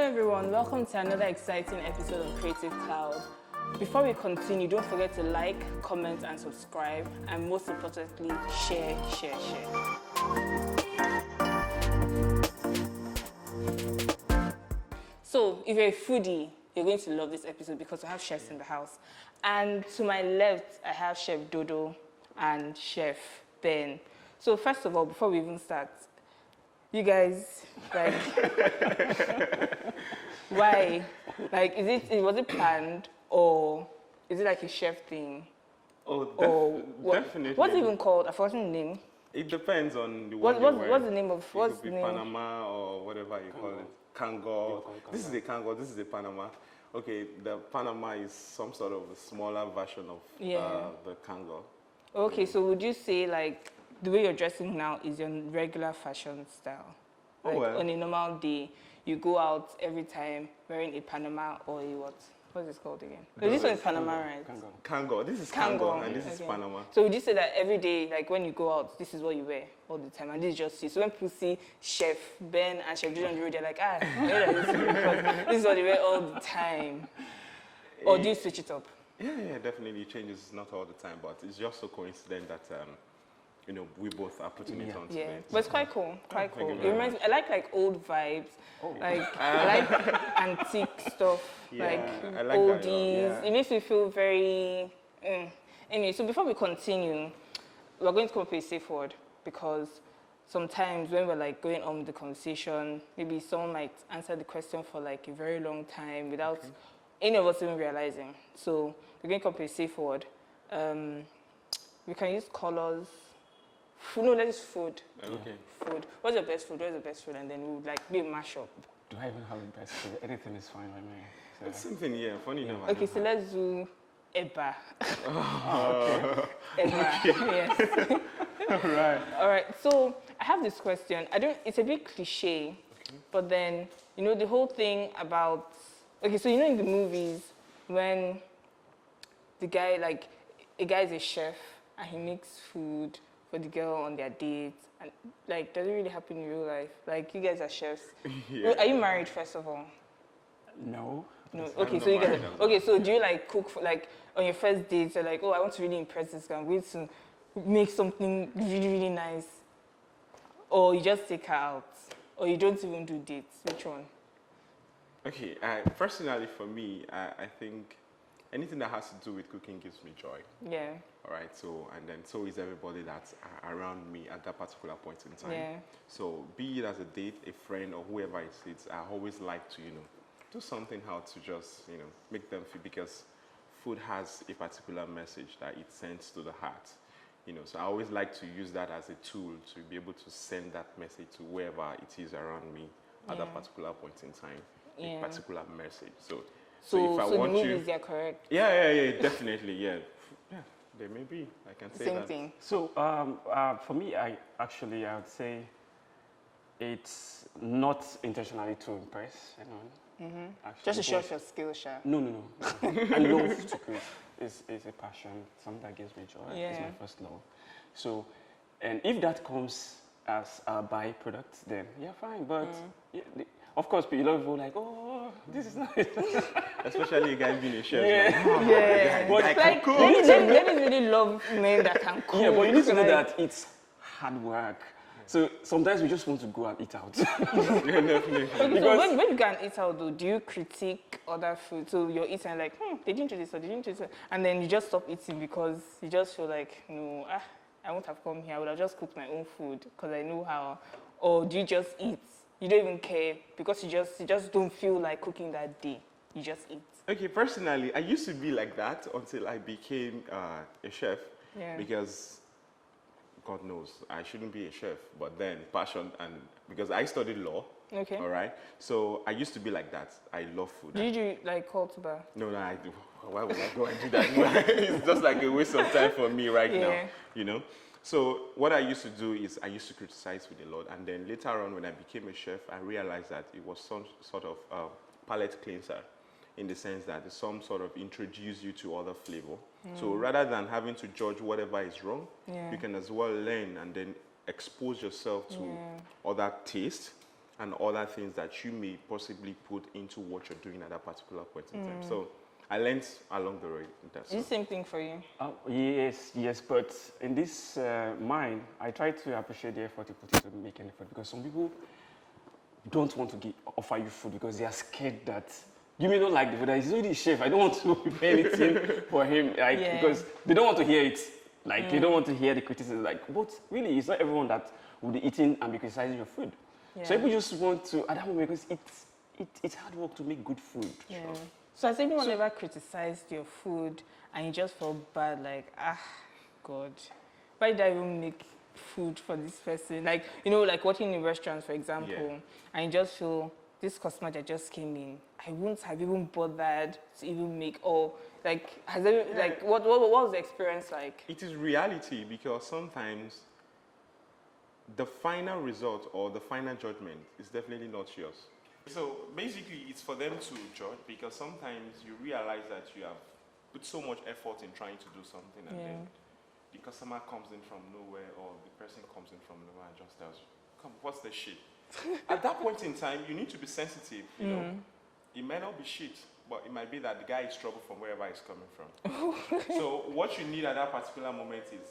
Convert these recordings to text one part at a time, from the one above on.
everyone, welcome to another exciting episode of Creative Kloud. Before we continue, don't forget to like, comment and subscribe, and most importantly, share. So, if you're a foodie, you're going to love this episode because I have chefs in the house. And to my left, I have Chef Dodo and Chef Ben. So first of all, before we even start, you guys, like, why? Like, was it planned or is it like a chef thing? Definitely. What's it even called? I've forgotten the name. It depends on the What's the name of? It could be Panama or whatever you call it. Kango. This is a Kango. This is a Panama. Okay, the Panama is some sort of a smaller version of the Kango. Okay, so would you say like the way you're dressing now is your regular fashion style? Like on a normal day, you go out every time wearing a Panama or a what? What's this called again? This one is Panama, right? Kango. This is Kango and this is Panama. So would you say that every day, like when you go out, this is what you wear all the time, and this is just you? So when people see Chef Ben and Chef Dodo on the road, they're like, this is what they wear all the time. Or do you switch it up? Yeah, definitely. It changes not all the time, but it's just so coincident that we both are putting it on today. But it's quite cool. Quite cool. It reminds me, I like old vibes. Like I like antique stuff. I like oldies. It makes me feel very. Anyway, so before we continue, we're going to come up with a safe word because sometimes when we're like going on with the conversation, maybe someone might answer the question for like a very long time without any of us even realizing. So we're going to come up with a safe word. We can use colors. No, let's food. Okay. Food. What's your best food? What's the best food? And then we would like be a mashup. Do I even have the best food? Anything is fine with me. So. It's something, funny enough. Okay, so let's do Eba. Okay. Eba, yes. All right, so I have this question. It's a bit cliche, but then, the whole thing about, so in the movies, when the guy, like, a guy is a chef and he makes food for the girl on their dates, and like, does it really happen in real life? Like, you guys are chefs. Are you married, first of all? No. Okay, so you guys. Okay, so do you like cook for, like, on your first date? You're like, I want to really impress this guy. I'm going to make something really, really nice, or you just take her out, or you don't even do dates. Which one? Okay, personally for me, I think anything that has to do with cooking gives me joy. Yeah. All right, so is everybody that's around me at that particular point in time. Yeah. So be it as a date, a friend, or whoever it is, I always like to, do something how to just, make them feel, because food has a particular message that it sends to the heart. So I always like to use that as a tool to be able to send that message to whoever it is around me at that particular point in time. A particular message. So if I want the movies, you're correct. Yeah, definitely, yeah. There may be. I can say Same that. thing. So for me, I would say it's not intentionally to impress anyone. Just to show off your skill, Sha. No. I love to cook. It's a passion, something that gives me joy. Yeah. It's my first love. So, and if that comes as a byproduct, then fine. But of course, a lot of people are like, this is nice. Especially a guy being a chef. But like, ladies really love men that can cook. Yeah, but you need to know that it's hard work. So sometimes we just want to go and eat out. Definitely. Okay, so when you go and eat out, though, do you critique other food? So you're eating like, they didn't do this or they didn't do this, and then you just stop eating because you just feel like, no, I won't have come here. I would have just cooked my own food because I know how. Or do you just eat? You don't even care because you just don't feel like cooking that day. You just eat. Okay, personally, I used to be like that until I became a chef. Yeah. Because God knows I shouldn't be a chef, but then passion, and because I studied law. Okay. All right. So I used to be like that. I love food. Did you like cultivar? No, I do. Why would I go and do that? It's just like a waste of time for me right now. So what I used to do is I used to criticize with a lot, and then later on when I became a chef, I realized that it was some sort of palate cleanser, in the sense that some sort of introduce you to other flavor. So rather than having to judge whatever is wrong, you can as well learn and then expose yourself to other tastes and other things that you may possibly put into what you're doing at that particular point in time. So I learned along the way. Is the same thing for you? Yes, but in this mine, I try to appreciate the effort you put into making effort, because some people don't want to offer you food because they are scared that you may not like the food. He's already a chef. I don't want to prepare anything for him, because they don't want to hear it. Like they don't want to hear the criticism. Like, but really, it's not everyone that will be eating and be criticizing your food. Yeah. So people just want to at that moment, because it's hard work to make good food. Yeah. So has anyone ever criticized your food and you just felt bad, like, God, why did I even make food for this person? Like, you know, like working in restaurants, for example, and you just feel, this customer that just came in, I wouldn't have even bothered to even make, or like, has there, like, what was the experience like? It is reality, because sometimes the final result or the final judgment is definitely not yours. So basically, it's for them to judge, because sometimes you realize that you have put so much effort in trying to do something, and then the customer comes in from nowhere, or the person comes in from nowhere and just tells you, come, what's the shit? At that point in time, you need to be sensitive, you know. It may not be shit, but it might be that the guy is trouble from wherever he's coming from. So what you need at that particular moment is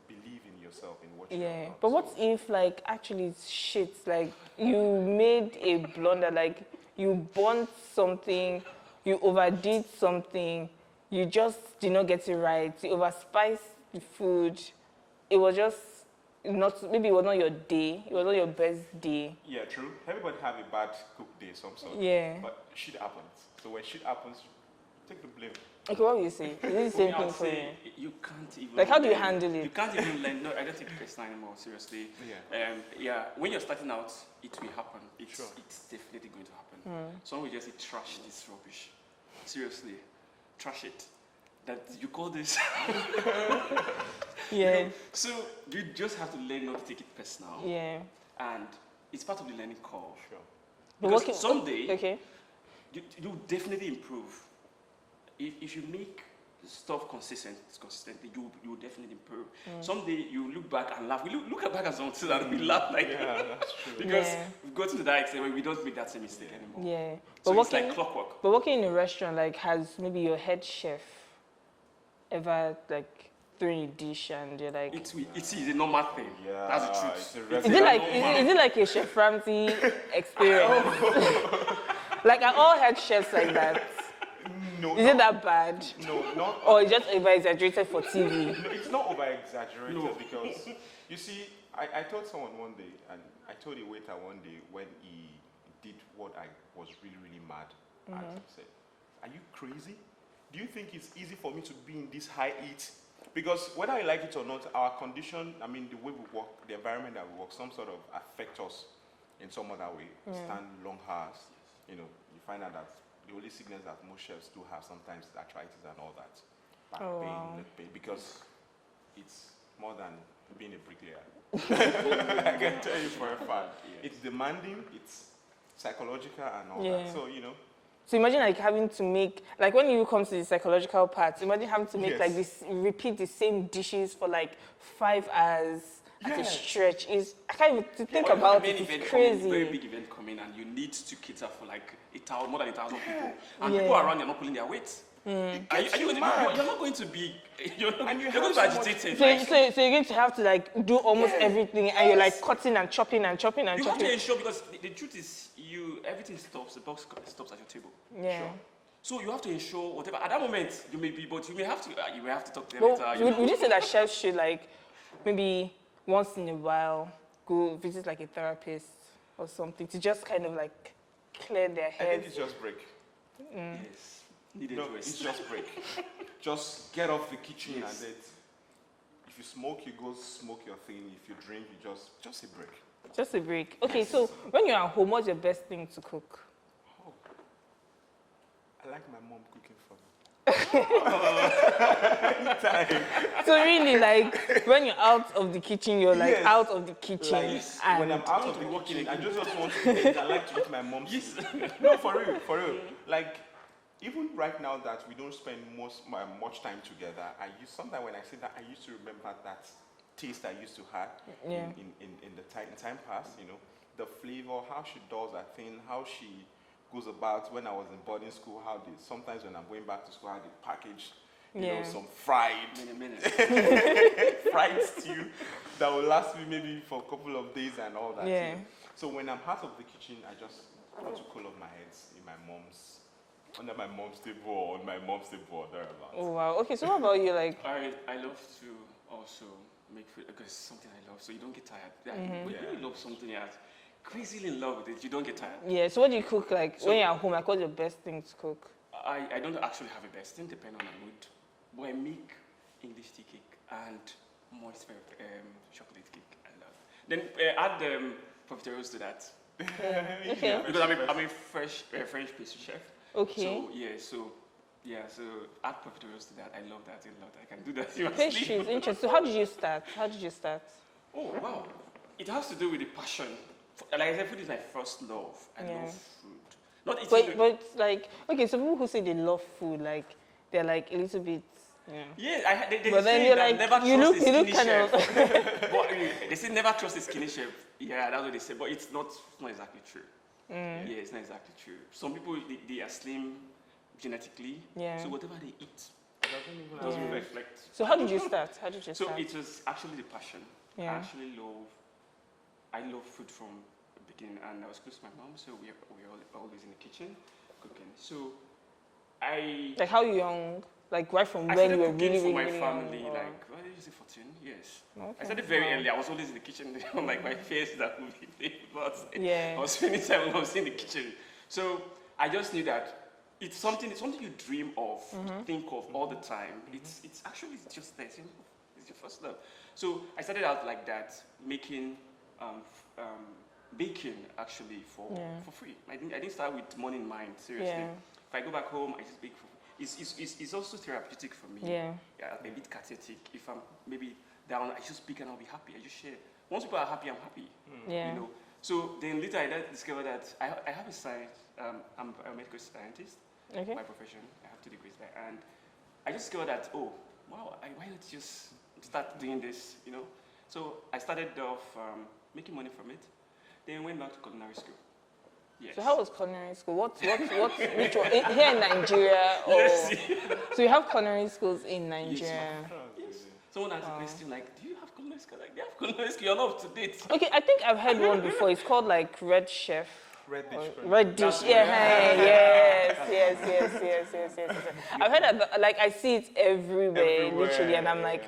believe in yourself, in what you're about. But what if, like, actually it's shit? Like, you made a blunder, like, you burnt something, you overdid something, you just did not get it right, you overspiced the food, it was just not, maybe it was not your day, it was not your best day. Yeah, true. Everybody have a bad cook day, some sort. Yeah. But shit happens. So when shit happens, take the blame. Okay, what will you say? Is it the same thing for you? You can't even. Like, how do you handle it? You can't even learn. No, I don't take it personal anymore. Seriously. Yeah. When you're starting out, it will happen. It's Sure. definitely going to happen. Someone will just say, "Trash this rubbish." Seriously, trash it. That you call this. Yeah. You know, so you just have to learn not to take it personal. Yeah. And it's part of the learning curve. Sure. Because someday, okay. you definitely improve. If you make stuff consistently, you will definitely improve. Someday you look back and laugh. We look back at something and we laugh like that's true. because we've gotten to that extent where we don't make that same mistake anymore. Yeah. So But it's like clockwork. But working in a restaurant, like, has maybe your head chef ever, like, thrown a dish and you're like, It's a normal thing. Yeah, That's the truth. is it like a Chef Ramsay experience? Like, are all head chefs like that? No. Is it that bad? No, not. Or it's just over-exaggerated for TV? No, it's not over-exaggerated because, you see, I told someone one day, and I told a waiter one day when he did what I was really, really mad at. I said, are you crazy? Do you think it's easy for me to be in this high heat? Because whether I like it or not, our condition, I mean, the way we work, the environment that we work, some sort of affect us in some other way. Stand long hours, you know, you find out that the only sickness that most chefs do have sometimes is arthritis and all that. Back pain, leg pain, because it's more than being a bricklayer. I can tell you for a fact. It's demanding, it's psychological and all that. So, you know. So imagine, like, having to make, like, when you come to the psychological part, imagine having to make like this, repeat the same dishes for like 5 hours at a stretch. I can't even think about it. It's crazy. Very big event coming, and you need to cater for like more than 1,000 people, and people around you are not pulling their weight. You're not going to be. You're going to be agitated. So you're going to have to, like, do almost everything, and you're like cutting and chopping and chopping and you chopping. have to ensure, because the truth is, everything stops. The box stops at your table. Yeah. Sure. So you have to ensure whatever. At that moment, you may be, but you may have to talk to them Well, later. would you say that chefs should, like, maybe once in a while go visit like a therapist or something to just kind of like clear their I heads? think it's just break. Yes. It's just break. Just get off the kitchen and then, if you smoke, you go smoke your thing. If you drink, you just a break. Just a break. Okay, so when you're at home, what's your best thing to cook? Oh, I like my mom cooking for me. Anytime. So really, like, when you're out of the kitchen, you're like out of the kitchen. Like, and when I'm out of the kitchen, I just want to eat. I like to eat my mom's food. No, for real. Like, even right now that we don't spend much time together, sometimes when I sit down, I used to remember that taste I used to have in the time past, you know. the flavor, how she does her thing, how she goes about. When I was in boarding school, how they sometimes when I'm going back to school, how they package, you know, some fried fried stew that will last me maybe for a couple of days and all that. Yeah. You know. So when I'm out of the kitchen, I just want to cool off my heads in my mom's, under my mom's table or on my mom's table or thereabouts. Oh wow. Okay, so what about you? Like, I love to also make food because it's something I love, so you don't get tired. When you love something you're crazily in love with it, you don't get tired. yeah. So what do you cook? Like when you're at home, like what's your best thing to cook? I don't actually have a best thing, depending on my mood. But I make English tea cake and moist chocolate cake. I love. Then add profiteroles to that. Okay. Because I'm a French pastry chef. Okay. So add profiteroles to that. I love that a lot. I can do that in my Pastries, sleep. interesting. So how did you start? Oh wow! It has to do with the passion. Like I said, food is my first love. I love food. Not eating. But like, okay, so people who say they love food, like they're like a little bit. Yeah, they But then say you're that like, never you trust look a skinny kind chef. of. But they say never trust a skinny chef. Yeah, that's what they say. But it's not exactly true. Yeah, it's not exactly true. Some people they are slim genetically. Yeah. So whatever they eat Doesn't doesn't reflect. So how did you start? So it was actually the passion. Yeah. I love food from the beginning, and I was close to my mom, so we were always in the kitchen cooking. So Like how young? Like right from I when started you were cooking really, for really, my really family, young, or- like, what did you say, 14 years? Okay. I started very early. I was always in the kitchen, like my face that would be but Yeah. I was spending time when I was in the kitchen. So I just knew that it's something you dream of, think of all the time. It's actually just there. It's your first love. So I started out like that, making baking actually for free. I didn't start with money in mind, seriously. Yeah. If I go back home, I just bake for free. It's also therapeutic for me. Yeah. A bit cathartic. If I'm maybe down, I just bake and I'll be happy. I just share. Once people are happy, I'm happy. Yeah. You know. So then later I discovered that I have a side. I'm a medical scientist. Okay. My profession. I have 2 degrees there, and I just discovered that why not just start doing this? You know. So I started off making money from it. Then went back to culinary school. Yes. So how was culinary school? Which one? Here in Nigeria? Or, Yes. so you have culinary schools in Nigeria? Yes. Someone asked a question like, "Do you have culinary school?" Like, they have culinary school. You're not up to date. Okay, I think I've heard one before. It's called like Red Chef. Red dish. Red dish, yes. I've heard that, like I see it everywhere, literally, and I'm like,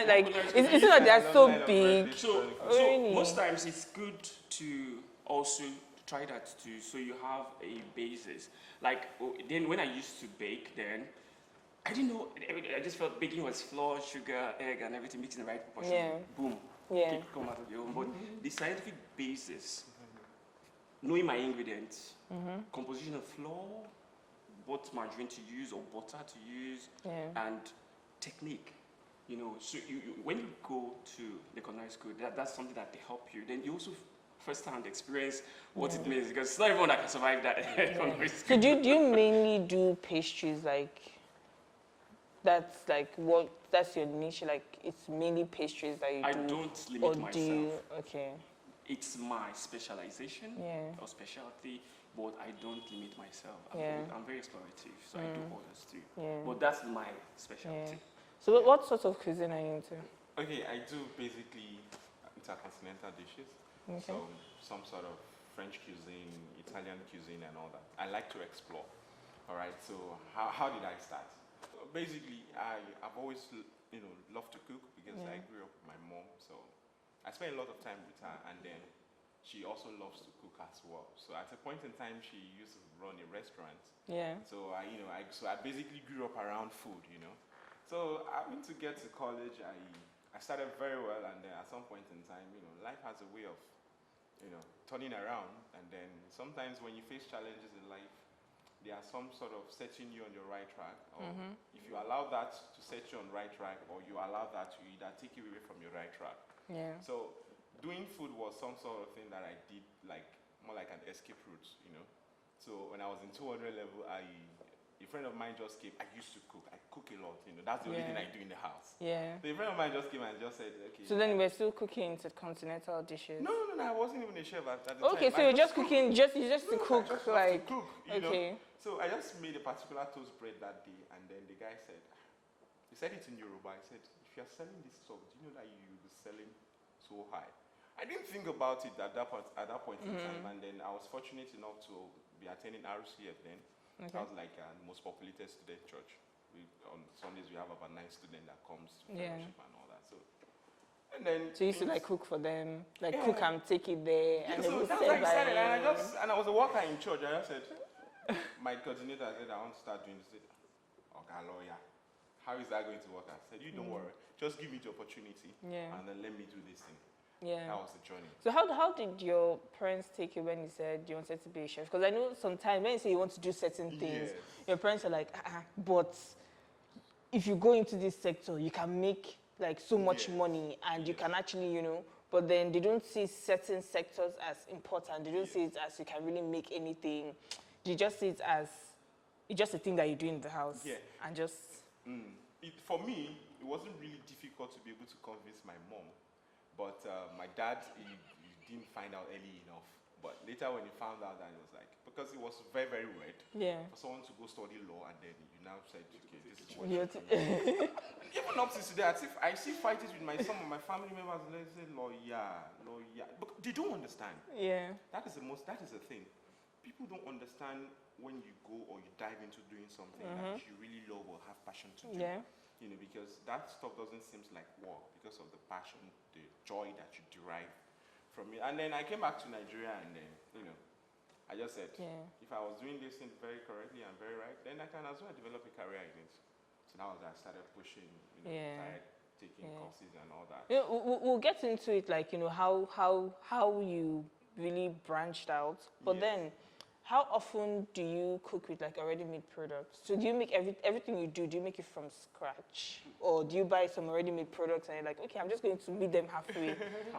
like, it's not that they're so big. So Really? most times it's good to also try that too, so you have a basis. Like then when I used to bake, then I didn't know. I just felt baking was flour, sugar, egg, and everything mixed in the right proportion. Yeah. Boom. Yeah. Cake come out of your own. But the scientific basis, knowing my ingredients, composition of flour, what margarine to use or butter to use, and technique. You know, so when you go to the culinary school, that's something that they help you. Then you also first-hand experience what it means, because it's not everyone that can survive that. Culinary school. So do you mainly do pastries like? That's like that's your niche. Like it's mainly pastries that you do. I don't or limit myself. do you, okay. It's my specialization or specialty, but I don't limit myself. I'm very explorative, so I do others too. Yeah. But that's my specialty. So what sort of cuisine are you into? Okay, I do basically intercontinental dishes. Okay. So some sort of French cuisine, Italian cuisine, and all that. I like to explore. All right. So how did I start? Basically, I've always loved to cook because I grew up with my mom. So I spent a lot of time with her, and then she also loves to cook as well. So at a point in time, she used to run a restaurant. Yeah. So I basically grew up around food. So I went to get to college. I started very well, and then at some point in time, life has a way of, turning around. And then sometimes when you face challenges in life, there are some sort of setting you on your right track, or if you allow that to set you on the right track, or you allow that to either take you away from your right track. Yeah. So doing food was some sort of thing that I did, like more like an escape route. So when I was in 200 level, I a friend of mine just came. I used to cook. I cook a lot. That's the only thing I do in the house. Yeah. So a friend of mine just came and just said, okay. So then you were still cooking intercontinental dishes? No. I wasn't even a chef at the time. Okay, so you're just cooking, you just to cook, I just like, to cook, okay. So I just made a particular toast bread that day, and then the guy said, he said it in Yoruba. He said, if you're selling this stuff, do you know that you'll be selling so high? I didn't think about it at that point in time, and then I was fortunate enough to be attending RCF then. Okay. That was like the most populated student church. On Sundays we have about 9 students that comes to fellowship and all that. So, and then so you used to like cook for them, like cook and take it there, and so that's how I started. And I was a worker in church. I just said, my coordinator said, I want to start doing this. He said, okay, lawyer, how is that going to work? I said, you don't worry, just give me the opportunity, and then let me do this thing. Yeah. That was the journey. So how did your parents take it when you said you wanted to be a chef? Because I know sometimes when you say you want to do certain things, your parents are like, but if you go into this sector, you can make like so much money and you can actually, but then they don't see certain sectors as important. They don't see it as you can really make anything. They just see it as it's just a thing that you do in the house. Yeah. And just... For me, it wasn't really difficult to be able to convince my mom. But my dad, he didn't find out early enough. But later when he found out, that it was like, because it was very, very weird for someone to go study law and then you now said, okay, this is what you do. Even up to today, I still fight it with some of my family members. They say lawyer. But they don't understand. Yeah. That is the thing. People don't understand when you go or you dive into doing something that you really love or have passion to do. Yeah. Because that stuff doesn't seem like work because of the passion, the joy that you derive from it. And then I came back to Nigeria and then, I just said, if I was doing this thing very correctly and very right, then I can as well develop a career in it. So that was I started pushing, started taking courses and all that. We'll get into it, like, how you really branched out. But then, how often do you cook with like already made products? So do you make everything you do you make it from scratch? Or do you buy some already made products and you're like, okay, I'm just going to meet them halfway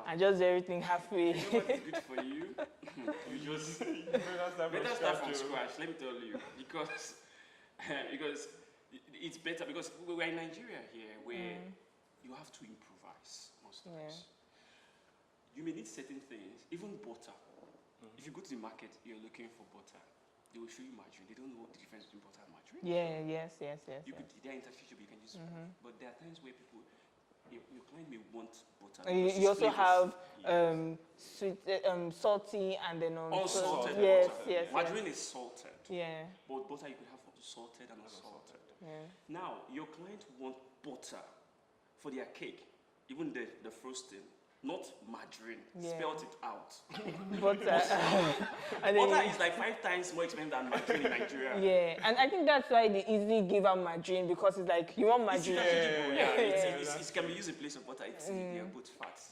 and just do everything halfway? You know what is good for you? You just better start from scratch, let me tell you. Because it's better, because we're in Nigeria here where you have to improvise most times. You may need certain things, even butter. If you go to the market, you're looking for butter. They will show you margarine. They don't know the difference between butter and margarine. Yes. They're interchangeable, you can use but there are times where people, your client may want butter. You also have sweet, salty, and then unsalted. Yes. Margarine is salted. Yeah. But butter you could have salted and unsalted. Yeah. Now, your client wants butter for their cake, even the frosting. Not margarine. Spelt it out. Butter. Butter is like 5 times more expensive than margarine in Nigeria. Yeah, and I think that's why they easily give out margarine, because it's like, you want margarine. It can be used in place of butter. They're both fats,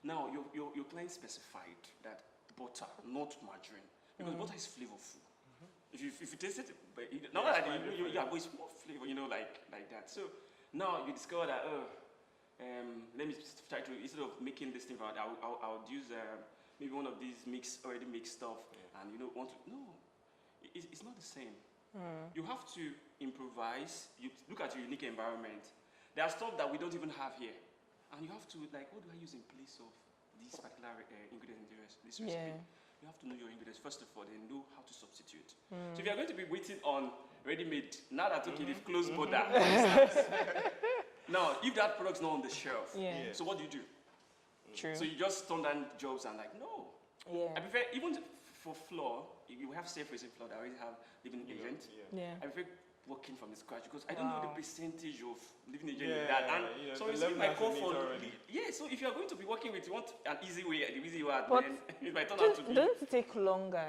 Now, your client specified that butter, not margarine, because butter is flavorful. If you taste it, but it's more flavor, like that. So now you discover that, let me try to, instead of making this thing, I would use maybe one of these already mixed stuff, and it's not the same. You have to improvise. You look at your unique environment. There are stuff that we don't even have here, and you have to what do I use in place of this particular ingredient in this recipe? You have to know your ingredients first of all, then know how to substitute. So if you are going to be waiting on ready-made, now that they've closed border. Now, if that product's not on the shelf, so what do you do? True. So you just turn down jobs and no. Yeah. I prefer, even for flour, you have safe raising flour that already have living agent. Yeah. I prefer working from the scratch because I don't know the percentage of living agent in that. And so it's my comfort. So if you are going to be working with, you want an easy way, the easy way, then it might turn out to be. Don't it take longer,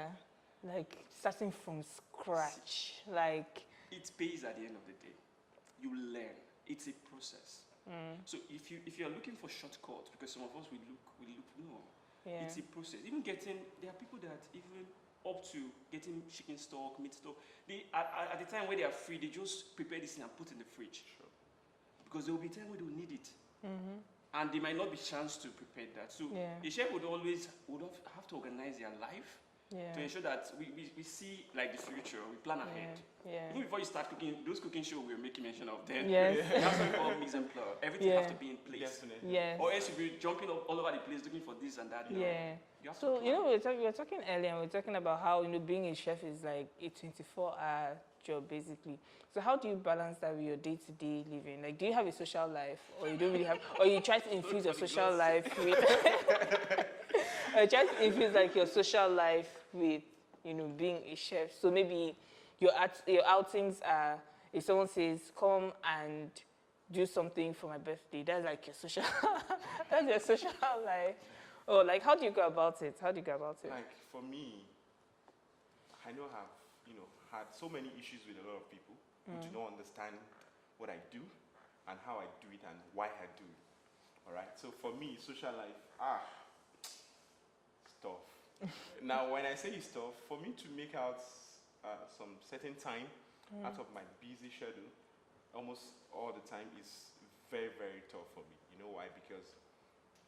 starting from scratch, It pays at the end of the day. You learn. It's a process. So if you're looking for shortcuts, because some of us we look it's a process. Even there are people that even up to getting chicken stock, meat stock, they at the time where they are free, they just prepare this thing and put in the fridge. Sure. Because there will be a time where they will need it. And there might not be chance to prepare that. So the chef would have to organize their life Yeah. to ensure that we see like the future, we plan ahead. Yeah. Even before you start cooking, those cooking shows we were making mention of, then Yes. that's what we call mise en place. Everything Yeah. has to be in place. Definitely. Yes. Or else you'll be jumping all over the place looking for this and that. No. Yeah. You have to So, plan. you know, we were talking earlier, and we were talking about how, you know, being a chef is like a 24-hour job, basically. So how do you balance that with your day-to-day living? Like, do you have a social life, or you don't really have, or you try to infuse your social life with, or you try to infuse, like, your social life with, you know, being a chef? So maybe your outings are, if someone says, come and do something for my birthday, that's like your social, that's your social life. Or like, how do you go about it? How do you go about it? Like for me, I know I have, you know, had so many issues with a lot of people who do not understand what I do and how I do it and why I do it. All right. So for me, social life, stuff. Now, when I say stuff, for me to make out some certain time out of my busy schedule, almost all the time, is very, very tough for me. You know why? Because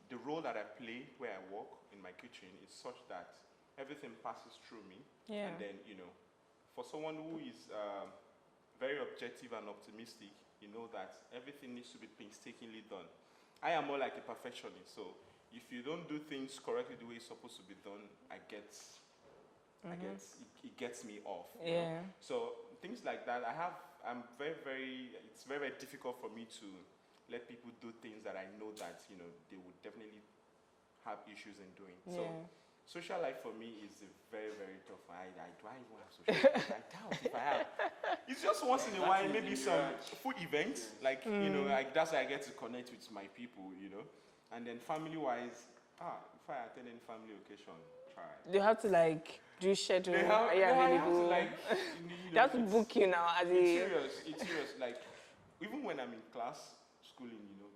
the role that I play where I work in my kitchen is such that everything passes through me. Yeah. And then, you know, for someone who is very objective and optimistic, you know that everything needs to be painstakingly done. I am more like a perfectionist, so if you don't do things correctly the way it's supposed to be done, it gets me off. you know? Yeah. So things like that, I'm very, very, it's very, very difficult for me to let people do things that I know that, you know, they would definitely have issues in doing. So Yeah. social life for me is a very, very tough. Do I even have social life? I doubt if I have. It's just once in a while, maybe some food events, like, you know, like that's how I get to connect with my people, you know. And then family-wise, if I attend any family occasion, try. They have to like do schedule. Are you I have to, available? like, They have to book you now as It's serious. Like, even when I'm in class, schooling, you know,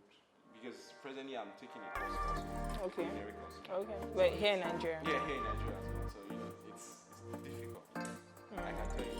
because presently I'm taking a course also. Okay. Culinary course. Okay. But here in Nigeria. Yeah, here in Nigeria as well. So, you know, it's difficult. I can tell you.